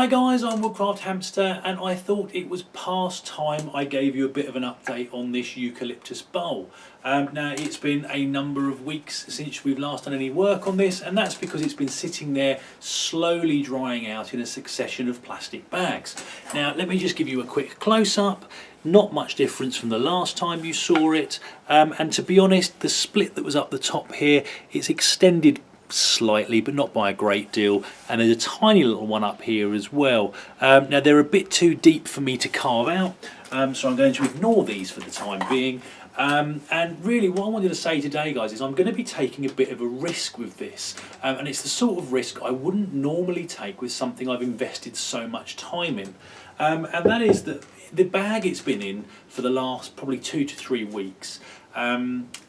Hi guys, I'm Woodcraft Hamster, and I thought it was past time I gave you a bit of an update on this eucalyptus bowl. Now it's been a number of weeks since we've last done any work on this, and that's because it's been sitting there slowly drying out in a succession of plastic bags. Now let me just give you a quick close-up. Not much difference from the last time you saw it, and to be honest, the split that was up the top here, it's extended slightly but not by a great deal, and there's a tiny little one up here as well. Now they're a bit too deep for me to carve out, so I'm going to ignore these for the time being. And really what I wanted to say today, guys, is I'm going to be taking a bit of a risk with this, and it's the sort of risk I wouldn't normally take with something I've invested so much time in, and that is that the bag it's been in for the last probably 2 to 3 weeks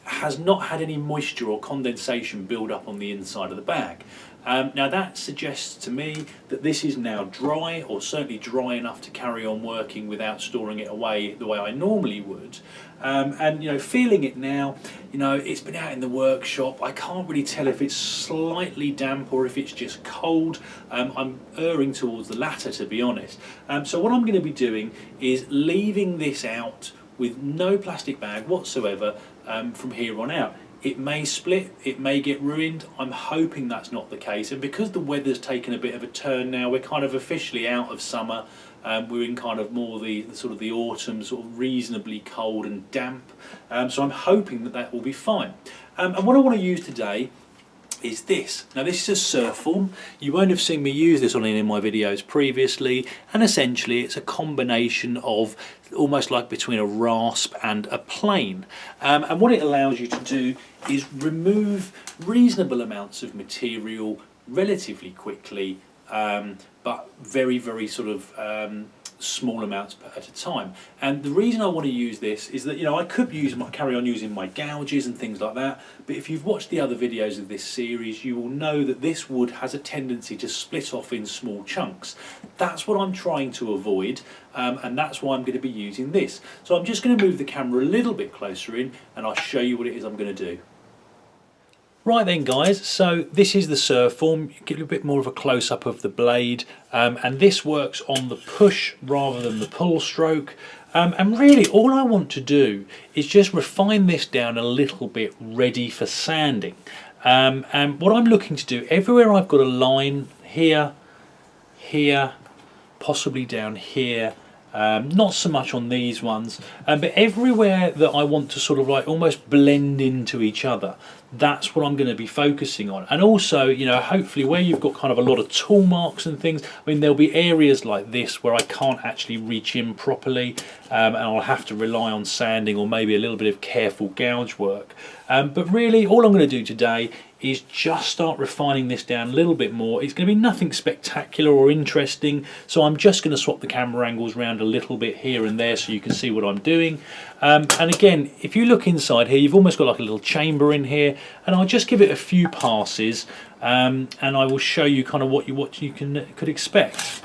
has not had any moisture or condensation build up on the inside of the bag. Now that suggests to me that this is now dry, or certainly dry enough to carry on working without storing it away the way I normally would. And you know, feeling it now, you know, it's been out in the workshop. I can't really tell if it's slightly damp or if it's just cold. I'm erring towards the latter, to be honest. So what I'm going to be doing is leaving this out with no plastic bag whatsoever from here on out. It may split, it may get ruined. I'm hoping that's not the case, and because the weather's taken a bit of a turn now, we're kind of officially out of summer. We're in kind of more the sort of the autumn, sort of reasonably cold and damp, so I'm hoping that that will be fine. And what I want to use today is this. Now this is a Surform. You won't have seen me use this on any of my videos previously, and essentially it's a combination of almost like between a rasp and a plane, and what it allows you to do is remove reasonable amounts of material relatively quickly, but very sort of small amounts at a time. And the reason I want to use this is that, you know, I could carry on using my gouges and things like that, but if you've watched the other videos of this series, you will know that this wood has a tendency to split off in small chunks. That's what I'm trying to avoid, and that's why I'm going to be using this. So I'm just going to move the camera a little bit closer in, and I'll show you what it is I'm going to do. Right then guys, so this is the Surform. You get a bit more of a close-up of the blade, and this works on the push rather than the pull stroke, and really all I want to do is just refine this down a little bit, ready for sanding. And what I'm looking to do, everywhere I've got a line here, here, possibly down here, not so much on these ones, but everywhere that I want to sort of like almost blend into each other, that's what I'm going to be focusing on. And also, you know, hopefully where you've got kind of a lot of tool marks and things, I mean, there'll be areas like this where I can't actually reach in properly, and I'll have to rely on sanding or maybe a little bit of careful gouge work. But really all I'm going to do today is just start refining this down a little bit more. It's going to be nothing spectacular or interesting, so I'm just going to swap the camera angles around a little bit here and there so you can see what I'm doing. And again, if you look inside here, you've almost got like a little chamber in here, and I'll just give it a few passes, and I will show you kind of what you could expect.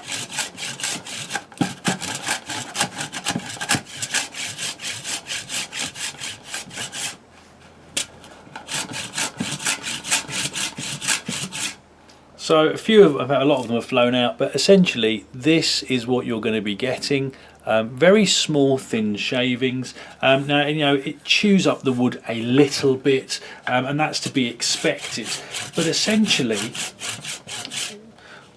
So a lot of them have flown out, but essentially this is what you're going to be getting. Very small thin shavings. Now, you know, it chews up the wood a little bit, and that's to be expected, but essentially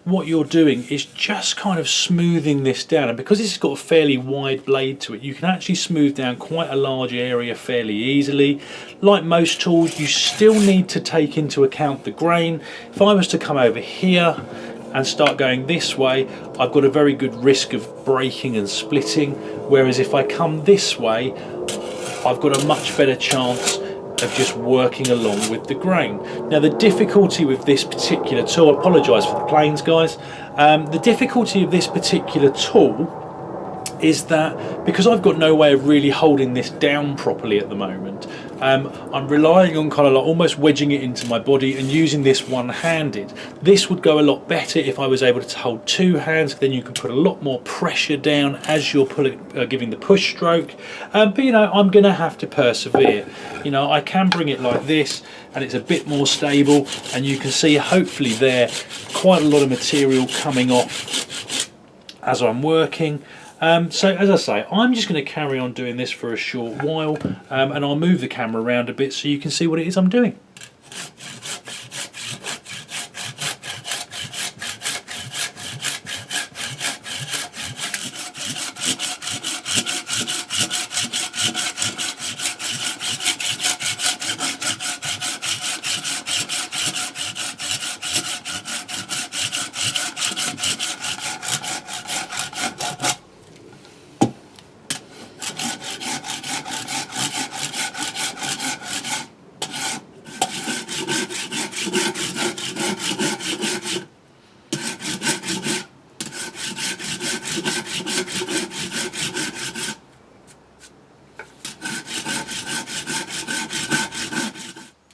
what you're doing is just kind of smoothing this down, and because it's got a fairly wide blade to it, you can actually smooth down quite a large area fairly easily. Like most tools, you still need to take into account the grain. If I was to come over here and start going this way, I've got a very good risk of breaking and splitting, whereas if I come this way, I've got a much better chance of just working along with the grain. Now the difficulty with this particular tool, I apologise for the planes guys, the difficulty of this particular tool is that because I've got no way of really holding this down properly at the moment, I'm relying on kind of like almost wedging it into my body and using this one-handed. This would go a lot better if I was able to hold two hands, then you can put a lot more pressure down as you're giving the push stroke, but you know, I'm gonna have to persevere. You know, I can bring it like this and it's a bit more stable, and you can see hopefully there quite a lot of material coming off as I'm working. So as I say, I'm just going to carry on doing this for a short while, and I'll move the camera around a bit so you can see what it is I'm doing.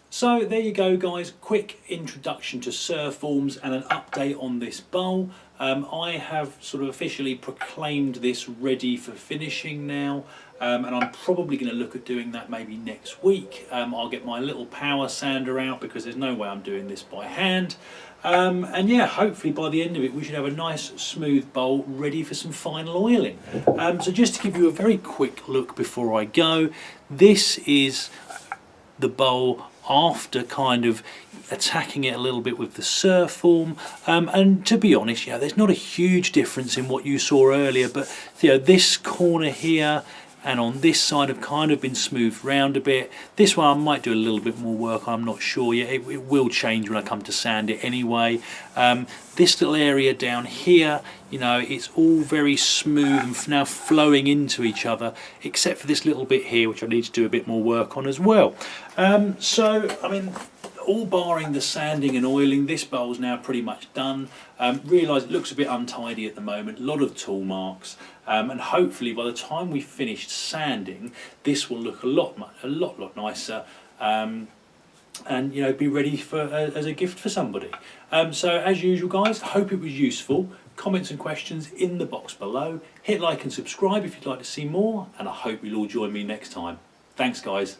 So there you go guys, quick introduction to Surforms and an update on this bowl. I have sort of officially proclaimed this ready for finishing now, and I'm probably going to look at doing that maybe next week. I'll get my little power sander out because there's no way I'm doing this by hand. And yeah, hopefully by the end of it we should have a nice smooth bowl ready for some final oiling. So just to give you a very quick look before I go, this is the bowl after kind of attacking it a little bit with the Surform, and to be honest, there's not a huge difference in what you saw earlier, but this corner here and on this side have kind of been smoothed round a bit. This one I might do a little bit more work, I'm not sure yet. It will change when I come to sand it anyway. This little area down here, it's all very smooth and now flowing into each other, except for this little bit here which I need to do a bit more work on as well. So I mean, all barring the sanding and oiling, this bowl's now pretty much done. Realise it looks a bit untidy at the moment, a lot of tool marks, and hopefully by the time we've finished sanding, this will look a lot nicer, and be ready for as a gift for somebody. So as usual guys, hope it was useful. Comments and questions in the box below. Hit like and subscribe if you'd like to see more, and I hope you'll all join me next time. Thanks guys.